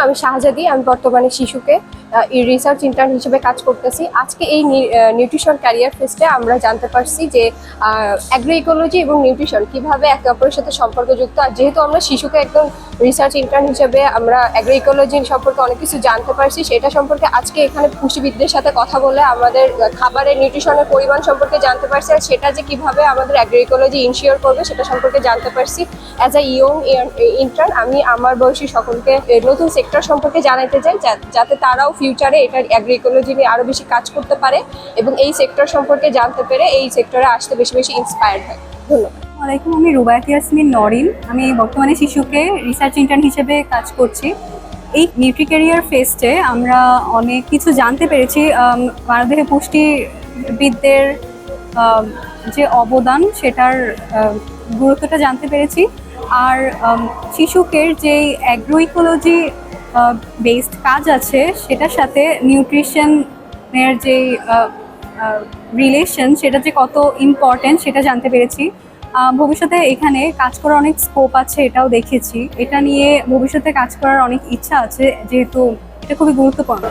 আমি শাহজাদি। আমি বর্তমানে শিশুকে রিসার্চ ইন্টার্ন হিসেবে কাজ করতেছি। আজকে এই নিউট্রিশন ক্যারিয়ার ফেস্টে আমরা জানতে পারছি যে অ্যাগ্রো ইকোলজি এবং নিউট্রিশন কিভাবে একে অপরের সাথে সম্পর্কযুক্ত। আর যেহেতু আমরা শিশুকে একদম রিসার্চ ইন্টার্ন হিসেবে আমরা অ্যাগ্রো ইকোলজি সম্পর্কে অনেক কিছু জানতে পারছি, সেটা সম্পর্কে আজকে এখানে পুষ্টিবিদদের সাথে কথা বলে আমাদের খাবারের নিউট্রিশনের পরিমাণ সম্পর্কে জানতে পারছি। আর সেটা যে কিভাবে আমাদের অ্যাগ্রো ইকোলজি ইনশিওর করবে সেটা সম্পর্কে জানতে পারছি। অ্যাজ আ ইয়ং ইন্টার্ন আমি আমার বয়সী সকলকে নতুন সেক্টর সম্পর্কে জানাতে চাই, যাতে তারাও ফিউচারে এটার অ্যাগ্রো ইকোলজি নিয়ে আরও বেশি কাজ করতে পারে এবং এই সেক্টর সম্পর্কে জানতে পেরে এই সেক্টরে আসতে বেশি বেশি ইন্সপায়ার্ড হয়। ধন্যবাদ। আসসালামাইকুম, আমি রুবায়াত ইয়াসমিন নরিন। আমি বর্তমানে শিশুকে রিসার্চ ইন্টার্ন হিসেবে কাজ করছি। এই নিউট্রি ক্যারিয়ার ফেস্টে আমরা অনেক কিছু জানতে পেরেছি। মানবদেহে পুষ্টিবিদদের যে অবদান সেটার গুরুত্বটা জানতে পেরেছি। আর শিশুকের যে অ্যাগ্রো ইকোলজি বেসড কাজ আছে সেটার সাথে নিউট্রিশনের যে রিলেশন সেটা যে কত ইম্পর্টেন্ট সেটা জানতে পেরেছি। ভবিষ্যতে এখানে কাজ করার অনেক স্কোপ আছে এটাও দেখেছি। এটা নিয়ে ভবিষ্যতে কাজ করার অনেক ইচ্ছা আছে, যেহেতু এটা খুবই গুরুত্বপূর্ণ।